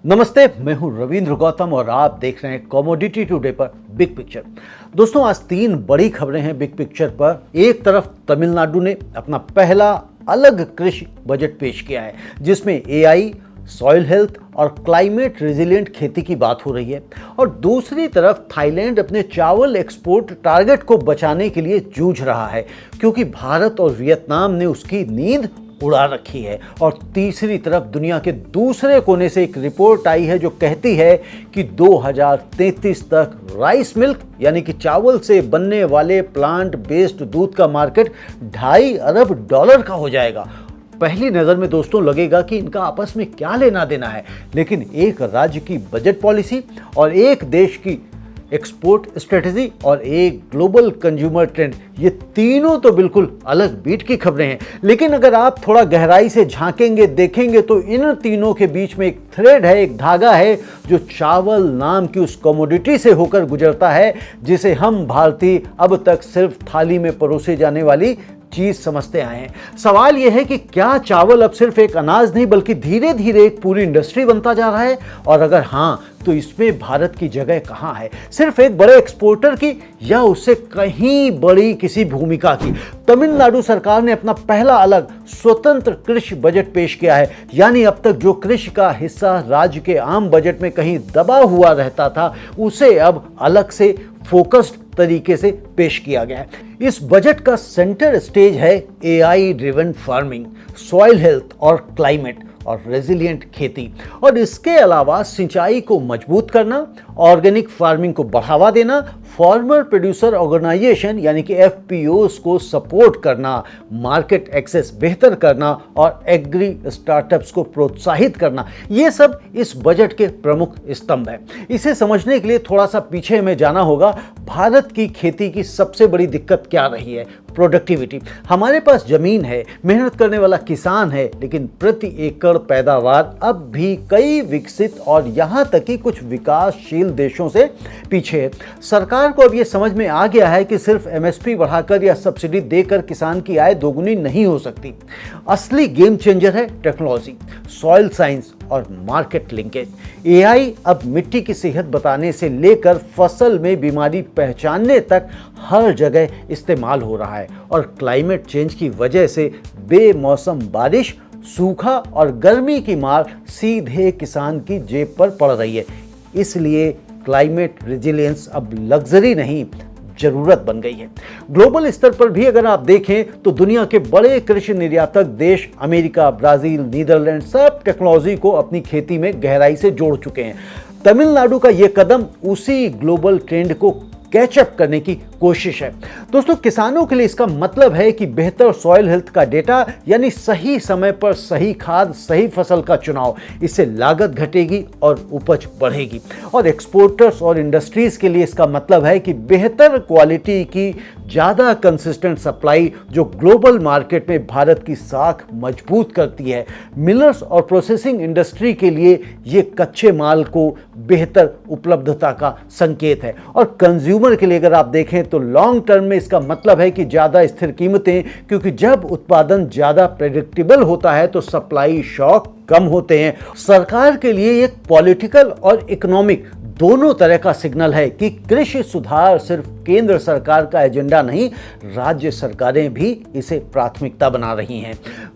नमस्ते, मैं हूं रविंद्र गौतम और आप देख रहे हैं कमोडिटी टुडे पर बिग पिक्चर। दोस्तों, आज तीन बड़ी खबरें हैं बिग पिक्चर पर। एक तरफ तमिलनाडु ने अपना पहला अलग कृषि बजट पेश किया है, जिसमें एआई, सॉइल हेल्थ और क्लाइमेट रेजिलिएंट खेती की बात हो रही है। और दूसरी तरफ थाईलैंड अपने चावल एक्सपोर्ट टारगेट को बचाने के लिए जूझ रहा है, क्योंकि भारत और वियतनाम ने उसकी नींद उड़ा रखी है। और तीसरी तरफ दुनिया के दूसरे कोने से एक रिपोर्ट आई है जो कहती है कि 2033 तक राइस मिल्क यानी कि चावल से बनने वाले प्लांट बेस्ड दूध का मार्केट $2.5 अरब का हो जाएगा। पहली नज़र में दोस्तों लगेगा कि इनका आपस में क्या लेना देना है, लेकिन एक राज्य की बजट पॉलिसी और एक देश की एक्सपोर्ट स्ट्रेटजी और एक ग्लोबल कंज्यूमर ट्रेंड, ये तीनों तो बिल्कुल अलग बीट की खबरें हैं। लेकिन अगर आप थोड़ा गहराई से झांकेंगे, देखेंगे तो इन तीनों के बीच में एक थ्रेड है, एक धागा है जो चावल नाम की उस कमोडिटी से होकर गुजरता है, जिसे हम भारतीय अब तक सिर्फ थाली में परोसे जाने वाली चीज समझते आए हैं। सवाल यह है कि क्या चावल अब सिर्फ एक अनाज नहीं बल्कि धीरे धीरे एक पूरी इंडस्ट्री बनता जा रहा है, और अगर हाँ तो इसमें भारत की जगह कहाँ है? सिर्फ एक बड़े एक्सपोर्टर की या उससे कहीं बड़ी किसी भूमिका की? तमिलनाडु सरकार ने अपना पहला अलग स्वतंत्र कृषि बजट पेश किया है, यानी अब तक जो कृषि का हिस्सा राज्य के आम बजट में कहीं दबा हुआ रहता था, उसे अब अलग से फोकस्ड तरीके से पेश किया गया है। इस बजट का सेंटर स्टेज है AI driven farming, soil health और क्लाइमेट और रेजिलिएंट खेती, और इसके अलावा सिंचाई को मजबूत करना, ऑर्गेनिक फार्मिंग को बढ़ावा देना, फार्मर प्रोड्यूसर ऑर्गेनाइजेशन यानी कि एफपीओस को सपोर्ट करना, मार्केट एक्सेस बेहतर करना और एग्री स्टार्टअप्स को प्रोत्साहित करना। ये सब इस बजट के प्रमुख स्तंभ हैं। इसे समझने के लिए थोड़ा सा पीछे हमें जाना होगा। भारत की खेती की सबसे बड़ी दिक्कत क्या रही है? प्रोडक्टिविटी। हमारे पास जमीन है, मेहनत करने वाला किसान है, लेकिन प्रति एकड़ पैदावार अब भी कई विकसित और यहाँ तक कि कुछ विकासशील देशों से पीछे है। सरकार को अब ये समझ में आ गया है कि सिर्फ एमएसपी बढ़ाकर या सब्सिडी देकर किसान की आय दोगुनी नहीं हो सकती। असली गेम चेंजर है टेक्नोलॉजी, सॉइल साइंस और मार्केट लिंकेज। एआई अब मिट्टी की सेहत बताने से लेकर फसल में बीमारी पहचानने तक हर जगह इस्तेमाल हो रहा है। और क्लाइमेट चेंज की वजह से बेमौसम बारिश, सूखा और गर्मी की मार सीधे किसान की जेब पर पड़ रही है। इसलिए क्लाइमेट रेजिलियंस अब लग्जरी नहीं, जरूरत बन गई है। ग्लोबल स्तर पर भी अगर आप देखें तो दुनिया के बड़े कृषि निर्यातक देश अमेरिका, ब्राजील, नीदरलैंड सब टेक्नोलॉजी को अपनी खेती में गहराई से जोड़ चुके हैं। तमिलनाडु का यह कदम उसी ग्लोबल ट्रेंड को कैचअप करने की कोशिश है। दोस्तों, किसानों के लिए इसका मतलब है कि बेहतर सॉइल हेल्थ का डेटा, यानी सही समय पर सही खाद, सही फसल का चुनाव, इससे लागत घटेगी और उपज बढ़ेगी। और एक्सपोर्टर्स और इंडस्ट्रीज के लिए इसका मतलब है कि बेहतर क्वालिटी की ज़्यादा कंसिस्टेंट सप्लाई, जो ग्लोबल मार्केट में भारत की साख मजबूत करती है। मिलर्स और प्रोसेसिंग इंडस्ट्री के लिए ये कच्चे माल को बेहतर उपलब्धता का संकेत है। और कंज्यूमर के लिए अगर आप देखें तो लॉन्ग टर्म में इसका मतलब है कि ज़्यादा स्थिर कीमतें, क्योंकि जब उत्पादन ज़्यादा प्रेडिक्टेबल होता है तो सप्लाई शॉक कम होते हैं। सरकार के लिए एक पॉलिटिकल और इकोनॉमिक दोनों तरह का सिग्नल है कि कृषि सुधार सिर्फ केंद्र सरकार का एजेंडा नहीं, राज्य सरकारें भी इसे प्राथमिकता बना रही हैं।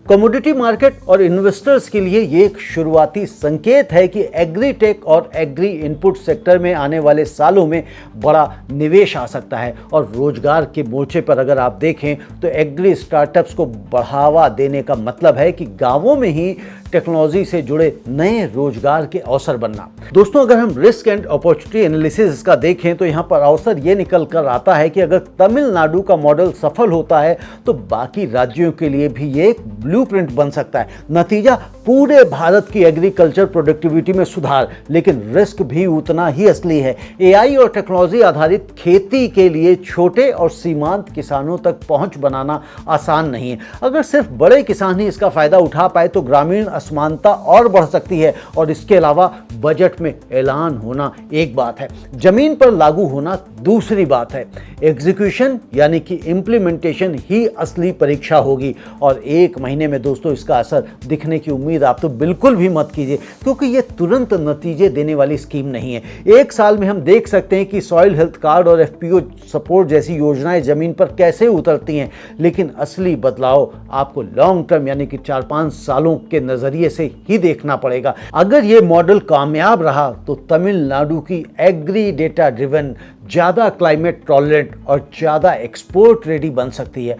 कमोडिटी मार्केट और इन्वेस्टर्स के लिए ये एक शुरुआती संकेत है कि एग्रीटेक और एग्री इनपुट सेक्टर में आने वाले सालों में बड़ा निवेश आ सकता है। और रोजगार के मोर्चे पर अगर आप देखें तो एग्री स्टार्टअप्स को बढ़ावा देने का मतलब है कि गांवों में ही टेक्नोलॉजी से जुड़े नए रोजगार के अवसर बनना। दोस्तों, अगर हम रिस्क एंड अपॉर्चुनिटी एनालिसिस इसका देखें तो यहाँ पर अवसर ये निकल कर आता है कि अगर तमिलनाडु का मॉडल सफल होता है तो बाकी राज्यों के लिए भी ये एक ब्लूप्रिंट बन सकता है। नतीजा पूरे भारत की एग्रीकल्चर प्रोडक्टिविटी में सुधार, लेकिन रिस्क भी उतना ही असली है। एआई और टेक्नोलॉजी आधारित खेती के लिए छोटे और सीमांत किसानों तक पहुंच बनाना आसान नहीं है। अगर सिर्फ बड़े किसान ही इसका फायदा उठा पाए तो ग्रामीण असमानता और बढ़ सकती है। और इसके अलावा बजट में ऐलान होना एक बात है, जमीन पर लागू होना दूसरी बात है। एग्जीक्यूशन यानी कि इम्प्लीमेंटेशन ही असली परीक्षा होगी। और एक महीने में दोस्तों इसका असर दिखने की उम्मीद आप तो बिल्कुल भी मत कीजिए, क्योंकि ये तुरंत नतीजे देने वाली स्कीम नहीं है। एक साल में हम देख सकते हैं कि सॉइल हेल्थ कार्ड और एफपीओ सपोर्ट जैसी योजनाएं जमीन पर कैसे उतरती हैं, लेकिन असली बदलाव आपको लॉन्ग टर्म यानी कि 4-5 सालों के नजरिए से ही देखना पड़ेगा। अगर ये मॉडल कामयाब रहा तो तमिलनाडु की एग्री डेटा ड्रिवन, ज्यादा क्लाइमेट टॉलरेंट और ज्यादा एक्सपोर्ट रेडी बन सकती है।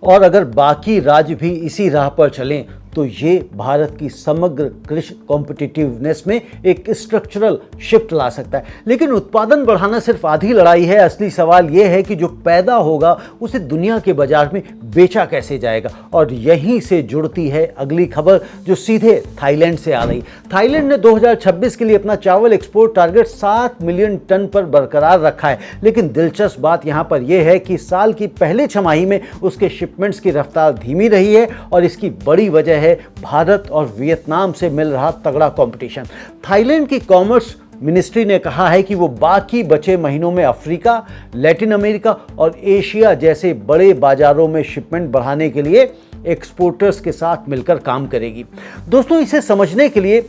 और अगर बाकी राज्य भी इसी राह पर चलें तो ये भारत की समग्र कृषि कॉम्पिटिटिवनेस में एक स्ट्रक्चरल शिफ्ट ला सकता है। लेकिन उत्पादन बढ़ाना सिर्फ आधी लड़ाई है। असली सवाल ये है कि जो पैदा होगा उसे दुनिया के बाजार में बेचा कैसे जाएगा। और यहीं से जुड़ती है अगली खबर जो सीधे थाईलैंड से आ रही। थाईलैंड ने 2026 के लिए अपना चावल एक्सपोर्ट टारगेट 7 मिलियन टन पर बरकरार रखा है। लेकिन दिलचस्प बात यहाँ पर यह है कि साल की पहले छमाही में उसके शिपमेंट्स की रफ्तार धीमी रही है और इसकी बड़ी वजह है भारत और वियतनाम से मिल रहा तगड़ा कंपटीशन। थाईलैंड की कॉमर्स मिनिस्ट्री ने कहा है कि वो बाकी बचे महीनों में अफ्रीका, लैटिन अमेरिका और एशिया जैसे बड़े बाजारों में शिपमेंट बढ़ाने के लिए एक्सपोर्टर्स के साथ मिलकर काम करेगी। दोस्तों, इसे समझने के लिए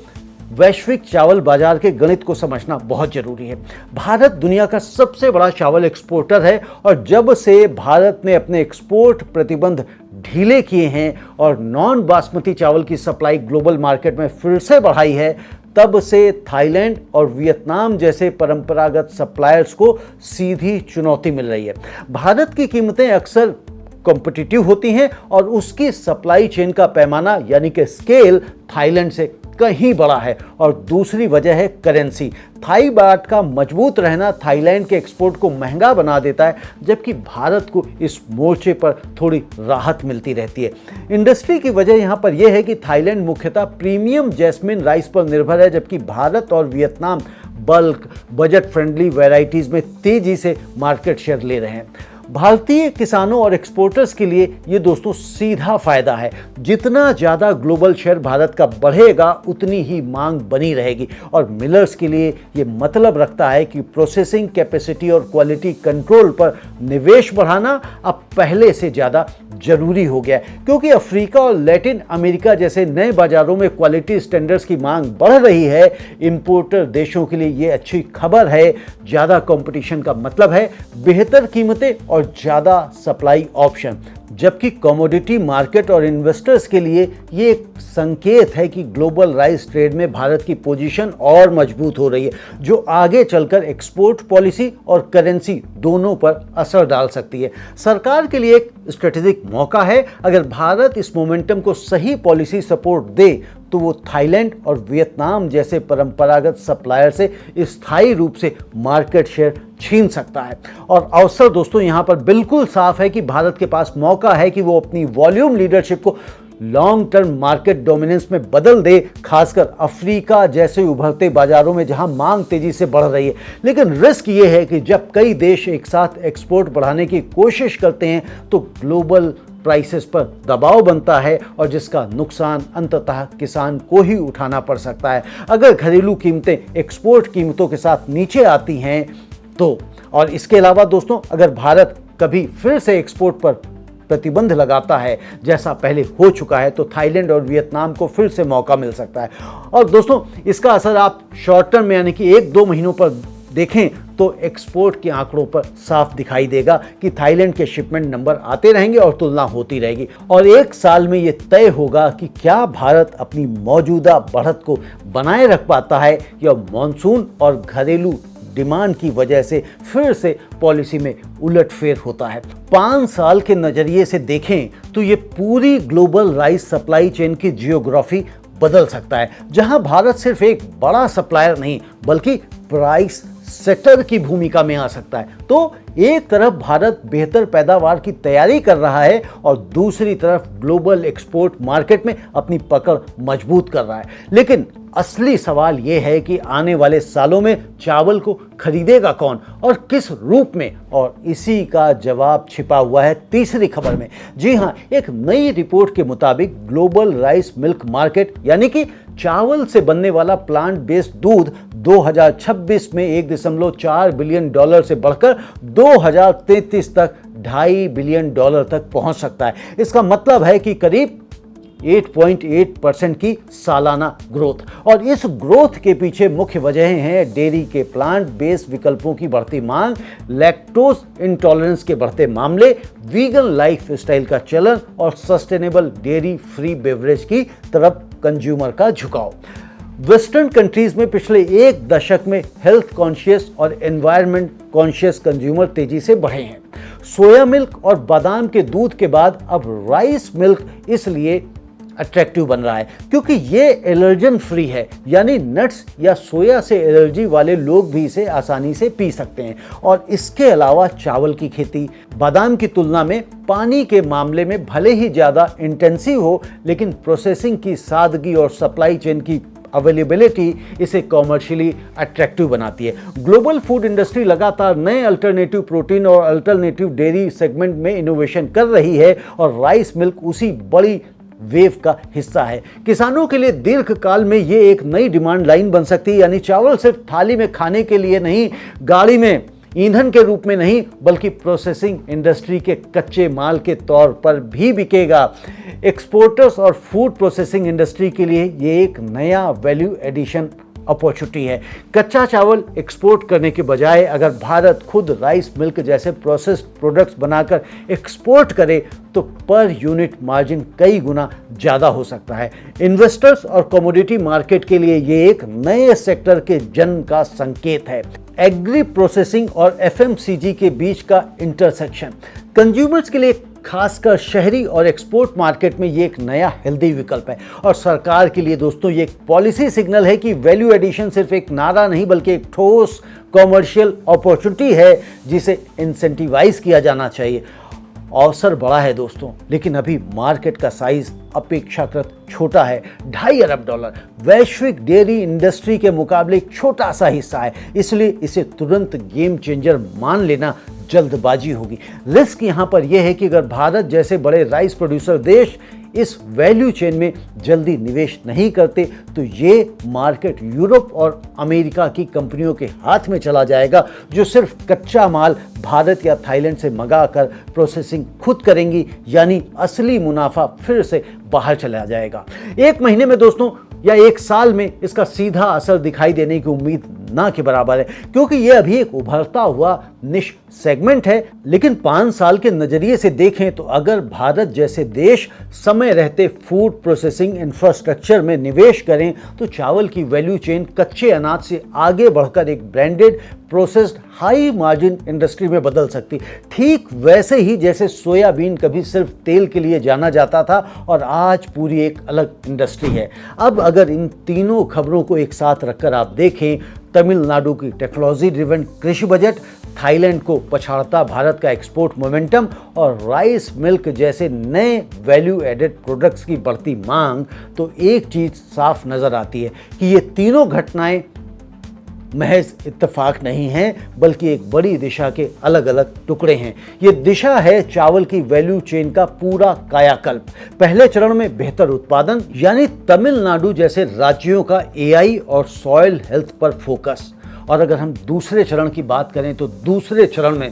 वैश्विक चावल बाजार के गणित को समझना बहुत जरूरी है। भारत दुनिया का सबसे बड़ा चावल एक्सपोर्टर है और जब से भारत ने अपने एक्सपोर्ट प्रतिबंध ढीले किए हैं और नॉन बासमती चावल की सप्लाई ग्लोबल मार्केट में फिर से बढ़ाई है, तब से थाईलैंड और वियतनाम जैसे परंपरागत सप्लायर्स को सीधी चुनौती मिल रही है। भारत की कीमतें अक्सर कॉम्पिटिटिव होती हैं और उसकी सप्लाई चेन का पैमाना यानी कि स्केल थाईलैंड से कहीं बड़ा है। और दूसरी वजह है करेंसी। थाई बाट का मजबूत रहना थाईलैंड के एक्सपोर्ट को महंगा बना देता है, जबकि भारत को इस मोर्चे पर थोड़ी राहत मिलती रहती है। इंडस्ट्री की वजह यहाँ पर यह है कि थाईलैंड मुख्यतः प्रीमियम जैस्मिन राइस पर निर्भर है, जबकि भारत और Vietnam bulk budget friendly varieties में तेजी से मार्केट शेयर ले रहे हैं। भारतीय किसानों और एक्सपोर्टर्स के लिए ये दोस्तों सीधा फायदा है। जितना ज़्यादा ग्लोबल शेयर भारत का बढ़ेगा उतनी ही मांग बनी रहेगी। और मिलर्स के लिए ये मतलब रखता है कि प्रोसेसिंग कैपेसिटी और क्वालिटी कंट्रोल पर निवेश बढ़ाना अब पहले से ज़्यादा जरूरी हो गया है, क्योंकि अफ्रीका और लैटिन अमेरिका जैसे नए बाजारों में क्वालिटी स्टैंडर्ड्स की मांग बढ़ रही है। इंपोर्टर देशों के लिए ये अच्छी खबर है। ज़्यादा कंपटीशन का मतलब है बेहतर कीमतें और ज़्यादा सप्लाई ऑप्शन, जबकि कमोडिटी मार्केट और इन्वेस्टर्स के लिए ये एक संकेत है कि ग्लोबल राइस ट्रेड में भारत की पोजीशन और मजबूत हो रही है, जो आगे चलकर एक्सपोर्ट पॉलिसी और करेंसी दोनों पर असर डाल सकती है। सरकार के लिए एक स्ट्रेटेजिक मौका है। अगर भारत इस मोमेंटम को सही पॉलिसी सपोर्ट दे तो वो थाईलैंड और वियतनाम जैसे परंपरागत सप्लायर से स्थायी रूप से मार्केट शेयर छीन सकता है। और अवसर दोस्तों यहाँ पर बिल्कुल साफ है कि भारत के पास मौका है कि वो अपनी वॉल्यूम लीडरशिप को लॉन्ग टर्म मार्केट डोमिनेंस में बदल दे, खासकर अफ्रीका जैसे उभरते बाजारों में जहां मांग तेजी से बढ़ रही है। लेकिन रिस्क ये है कि जब कई देश एक साथ एक्सपोर्ट बढ़ाने की कोशिश करते हैं तो ग्लोबल प्राइसेस पर दबाव बनता है और जिसका नुकसान अंततः किसान को ही उठाना पड़ सकता है। अगर घरेलू कीमतें एक्सपोर्ट कीमतों के साथ नीचे आती हैं तो, और इसके अलावा दोस्तों अगर भारत कभी फिर से एक्सपोर्ट पर प्रतिबंध लगाता है जैसा पहले हो चुका है, तो थाईलैंड और वियतनाम को फिर से मौका मिल सकता है। और दोस्तों इसका असर आप शॉर्ट टर्म में यानी कि 1-2 महीनों पर देखें तो एक्सपोर्ट के आंकड़ों पर साफ दिखाई देगा कि थाईलैंड के शिपमेंट नंबर आते रहेंगे और तुलना होती रहेगी। और 1 साल में ये तय होगा कि क्या भारत अपनी मौजूदा बढ़त को बनाए रख पाता है या मॉनसून और घरेलू डिमांड की वजह से फिर से पॉलिसी में उलटफेर होता है। 5 साल के नजरिए से देखें तो ये पूरी ग्लोबल राइस सप्लाई चेन की जियोग्राफी बदल सकता है, जहां भारत सिर्फ एक बड़ा सप्लायर नहीं बल्कि प्राइस सेटर की भूमिका में आ सकता है। तो एक तरफ भारत बेहतर पैदावार की तैयारी कर रहा है और दूसरी तरफ ग्लोबल एक्सपोर्ट मार्केट में अपनी पकड़ मजबूत कर रहा है। लेकिन असली सवाल ये है कि आने वाले सालों में चावल को खरीदेगा कौन और किस रूप में, और इसी का जवाब छिपा हुआ है तीसरी खबर में। जी हां, एक नई रिपोर्ट के मुताबिक ग्लोबल राइस मिल्क मार्केट यानी कि चावल से बनने वाला प्लांट बेस्ड दूध 2026 में $1.4 बिलियन से बढ़कर 2033 तक $2.5 बिलियन तक पहुंच सकता है। इसका मतलब है कि करीब 8.8% की सालाना ग्रोथ, और इस ग्रोथ के पीछे मुख्य वजहें हैं डेयरी के प्लांट बेस्ड विकल्पों की बढ़ती मांग, लैक्टोज इंटॉलरेंस के बढ़ते मामले, वीगन लाइफ स्टाइल का चलन और सस्टेनेबल डेयरी फ्री बेवरेज की तरफ कंज्यूमर का झुकाव। वेस्टर्न कंट्रीज में पिछले एक दशक में हेल्थ कॉन्शियस और एनवायरनमेंट कॉन्शियस कंज्यूमर तेजी से बढ़े हैं। सोया मिल्क और बादाम के दूध के बाद अब राइस मिल्क इसलिए अट्रैक्टिव बन रहा है क्योंकि ये एलर्जन फ्री है, यानी नट्स या सोया से एलर्जी वाले लोग भी इसे आसानी से पी सकते हैं। और इसके अलावा चावल की खेती बादाम की तुलना में पानी के मामले में भले ही ज़्यादा इंटेंसिव हो, लेकिन प्रोसेसिंग की सादगी और सप्लाई चेन की अवेलेबिलिटी इसे कॉमर्शियली अट्रैक्टिव बनाती है। ग्लोबल फूड इंडस्ट्री लगातार नए अल्टरनेटिव प्रोटीन और अल्टरनेटिव डेयरी सेगमेंट में इनोवेशन कर रही है और राइस मिल्क उसी बड़ी वेव का हिस्सा है। किसानों के लिए दीर्घकाल में ये एक नई डिमांड लाइन बन सकती है, यानी चावल सिर्फ थाली में खाने के लिए नहीं, गाड़ी में ईंधन के रूप में नहीं, बल्कि प्रोसेसिंग इंडस्ट्री के कच्चे माल के तौर पर भी बिकेगा। एक्सपोर्टर्स और फूड प्रोसेसिंग इंडस्ट्री के लिए ये एक नया वैल्यू एडिशन अपॉर्चुनिटी है। कच्चा चावल एक्सपोर्ट करने के बजाय अगर भारत खुद राइस मिल्क जैसे प्रोसेस्ड प्रोडक्ट्स बनाकर एक्सपोर्ट करे तो पर यूनिट मार्जिन कई गुना ज़्यादा हो सकता है। इन्वेस्टर्स और कमोडिटी मार्केट के लिए ये एक नए सेक्टर के जन्म का संकेत है। एग्री प्रोसेसिंग और एफएमसीजी के बीच का इंटरसेक्शन कंज्यूमर्स के लिए, खासकर शहरी और एक्सपोर्ट मार्केट में, ये एक नया हेल्दी विकल्प है। और सरकार के लिए दोस्तों ये एक पॉलिसी सिग्नल है कि वैल्यू एडिशन सिर्फ एक नारा नहीं बल्कि एक ठोस कॉमर्शियल अपॉर्चुनिटी है जिसे इंसेंटिवाइज किया जाना चाहिए। अवसर बड़ा है दोस्तों, लेकिन अभी मार्केट का साइज अपेक्षाकृत छोटा है। $2.5 अरब वैश्विक डेयरी इंडस्ट्री के मुकाबले एक छोटा सा हिस्सा है, इसलिए इसे तुरंत गेम चेंजर मान लेना जल्दबाजी होगी। रिस्क यहाँ पर यह है कि अगर भारत जैसे बड़े राइस प्रोड्यूसर देश इस वैल्यू चेन में जल्दी निवेश नहीं करते तो ये मार्केट यूरोप और अमेरिका की कंपनियों के हाथ में चला जाएगा, जो सिर्फ कच्चा माल भारत या थाईलैंड से मंगाकर प्रोसेसिंग खुद करेंगी, यानी असली मुनाफा फिर से बाहर चला जाएगा। एक महीने में दोस्तों या एक साल में इसका सीधा असर दिखाई देने की उम्मीद ना के बराबर है, क्योंकि यह अभी एक उभरता हुआ निश सेगमेंट है। लेकिन 5 साल के नजरिए से देखें तो अगर भारत जैसे देश समय रहते फूड प्रोसेसिंग इंफ्रास्ट्रक्चर में निवेश करें तो चावल की वैल्यू चेन कच्चे अनाज से आगे बढ़कर एक branded processed high margin industry में बदल सकती, ठीक वैसे ही जैसे सोयाबीन कभी सिर्फ तेल के लिए जाना जाता था और आज पूरी एक अलग इंडस्ट्री है। अब अगर इन तीनों खबरों को एक साथ रखकर आप देखें, तमिलनाडु की टेक्नोलॉजी ड्रिवन कृषि बजट, थाईलैंड को पछाड़ता भारत का एक्सपोर्ट मोमेंटम और राइस मिल्क जैसे नए वैल्यू एडेड प्रोडक्ट्स की बढ़ती मांग, तो एक चीज़ साफ नज़र आती है कि ये तीनों घटनाएं महज इत्तेफाक नहीं हैं, बल्कि एक बड़ी दिशा के अलग अलग टुकड़े हैं। ये दिशा है चावल की वैल्यू चेन का पूरा कायाकल्प। पहले चरण में बेहतर उत्पादन, यानी तमिलनाडु जैसे राज्यों का एआई और सॉइल हेल्थ पर फोकस। और अगर हम दूसरे चरण की बात करें तो दूसरे चरण में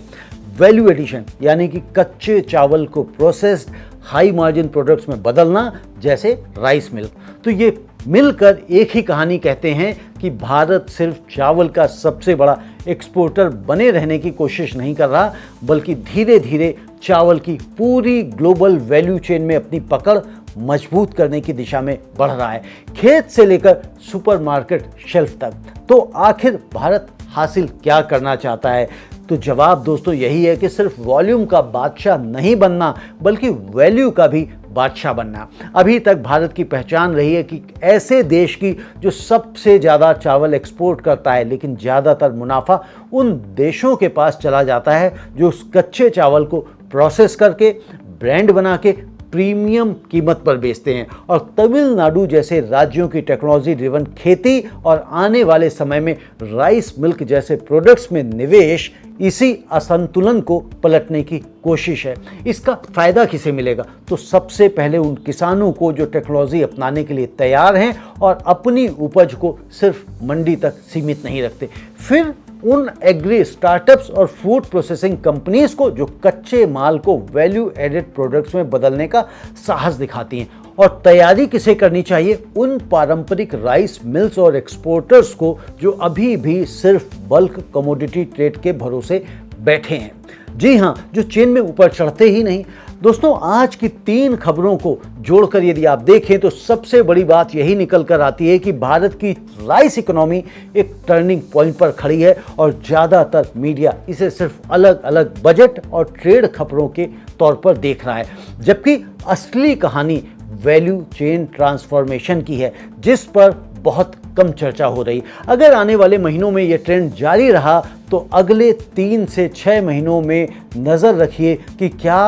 वैल्यू एडिशन, यानी कि कच्चे चावल को प्रोसेस्ड हाई मार्जिन प्रोडक्ट्स में बदलना, जैसे राइस मिल्क। तो ये मिलकर एक ही कहानी कहते हैं कि भारत सिर्फ चावल का सबसे बड़ा एक्सपोर्टर बने रहने की कोशिश नहीं कर रहा, बल्कि धीरे धीरे चावल की पूरी ग्लोबल वैल्यू चेन में अपनी पकड़ मजबूत करने की दिशा में बढ़ रहा है, खेत से लेकर सुपरमार्केट शेल्फ तक। तो आखिर भारत हासिल क्या करना चाहता है? तो जवाब दोस्तों यही है कि सिर्फ वॉल्यूम का बादशाह नहीं बनना, बल्कि वैल्यू का भी बादशाह बनना। अभी तक भारत की पहचान रही है कि ऐसे देश की जो सबसे ज़्यादा चावल एक्सपोर्ट करता है, लेकिन ज़्यादातर मुनाफा उन देशों के पास चला जाता है जो उस कच्चे चावल को प्रोसेस करके, ब्रांड बना के प्रीमियम कीमत पर बेचते हैं। और तमिलनाडु जैसे राज्यों की टेक्नोलॉजी ड्रिवन खेती और आने वाले समय में राइस मिल्क जैसे प्रोडक्ट्स में निवेश इसी असंतुलन को पलटने की कोशिश है। इसका फायदा किसे मिलेगा? तो सबसे पहले उन किसानों को जो टेक्नोलॉजी अपनाने के लिए तैयार हैं और अपनी उपज को सिर्फ मंडी तक सीमित नहीं रखते। फिर उन एग्री स्टार्टअप्स और फूड प्रोसेसिंग कंपनीज को जो कच्चे माल को वैल्यू एडेड प्रोडक्ट्स में बदलने का साहस दिखाती हैं। और तैयारी किसे करनी चाहिए? उन पारंपरिक राइस मिल्स और एक्सपोर्टर्स को जो अभी भी सिर्फ बल्क कमोडिटी ट्रेड के भरोसे बैठे हैं। जी हाँ, जो चेन में ऊपर चढ़ते ही नहीं। दोस्तों, आज की 3 खबरों को जोड़कर यदि आप देखें तो सबसे बड़ी बात यही निकल कर आती है कि भारत की राइस इकोनॉमी एक टर्निंग पॉइंट पर खड़ी है और ज़्यादातर मीडिया इसे सिर्फ अलग अलग बजट और ट्रेड खबरों के तौर पर देख रहा है, जबकि असली कहानी वैल्यू चेन ट्रांसफॉर्मेशन की है, जिस पर बहुत कम चर्चा हो रही। अगर आने वाले महीनों में यह ट्रेंड जारी रहा तो अगले 3 से 6 महीनों में नज़र रखिए कि क्या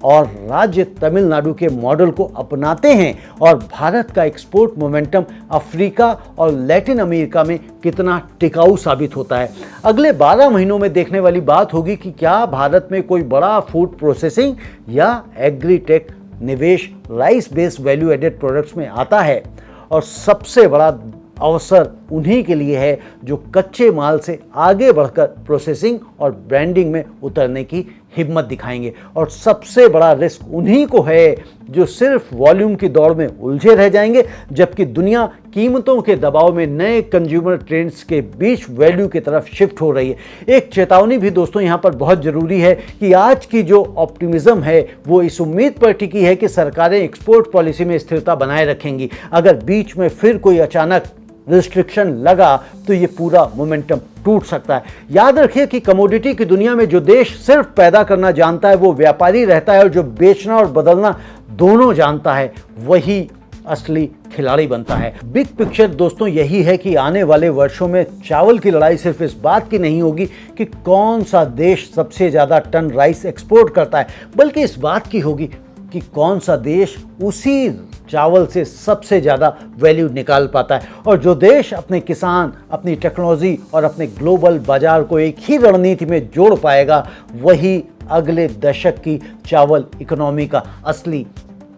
और राज्य तमिलनाडु के मॉडल को अपनाते हैं और भारत का एक्सपोर्ट मोमेंटम अफ्रीका और लैटिन अमेरिका में कितना टिकाऊ साबित होता है। अगले 12 महीनों में देखने वाली बात होगी कि क्या भारत में कोई बड़ा फूड प्रोसेसिंग या एग्रीटेक निवेश rice based value added products में आता है। और सबसे बड़ा अवसर उन्हीं के लिए है जो कच्चे माल से आगे बढ़कर प्रोसेसिंग और ब्रांडिंग में उतरने की हिम्मत दिखाएंगे। और सबसे बड़ा रिस्क उन्हीं को है जो सिर्फ वॉल्यूम की दौड़ में उलझे रह जाएंगे, जबकि दुनिया कीमतों के दबाव में नए कंज्यूमर ट्रेंड्स के बीच वैल्यू की तरफ शिफ्ट हो रही है। एक चेतावनी भी दोस्तों यहाँ पर बहुत ज़रूरी है कि आज की जो ऑप्टिमिज्म है वो इस उम्मीद पर टिकी है कि सरकारें एक्सपोर्ट पॉलिसी में स्थिरता बनाए रखेंगी। अगर बीच में फिर कोई अचानक रिस्ट्रिक्शन लगा तो ये पूरा मोमेंटम टूट सकता है। याद रखिए कि कमोडिटी की दुनिया में जो देश सिर्फ पैदा करना जानता है वो व्यापारी रहता है, और जो बेचना और बदलना दोनों जानता है वही असली खिलाड़ी बनता है। बिग पिक्चर दोस्तों यही है कि आने वाले वर्षों में चावल की लड़ाई सिर्फ इस बात की नहीं होगी कि कौन सा देश सबसे ज़्यादा टन राइस एक्सपोर्ट करता है, बल्कि इस बात की होगी कि कौन सा देश उसी चावल से सबसे ज़्यादा वैल्यू निकाल पाता है। और जो देश अपने किसान, अपनी टेक्नोलॉजी और अपने ग्लोबल बाजार को एक ही रणनीति में जोड़ पाएगा, वही अगले दशक की चावल इकोनॉमी का असली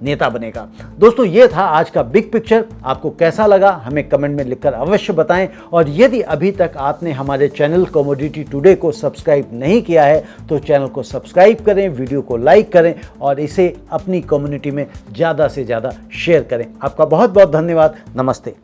नेता बनेगा। दोस्तों, ये था आज का बिग पिक्चर। आपको कैसा लगा हमें कमेंट में लिखकर अवश्य बताएं। और यदि अभी तक आपने हमारे चैनल कमोडिटी टुडे को सब्सक्राइब नहीं किया है तो चैनल को सब्सक्राइब करें, वीडियो को लाइक करें और इसे अपनी कम्युनिटी में ज़्यादा से ज़्यादा शेयर करें। आपका बहुत बहुत धन्यवाद। नमस्ते।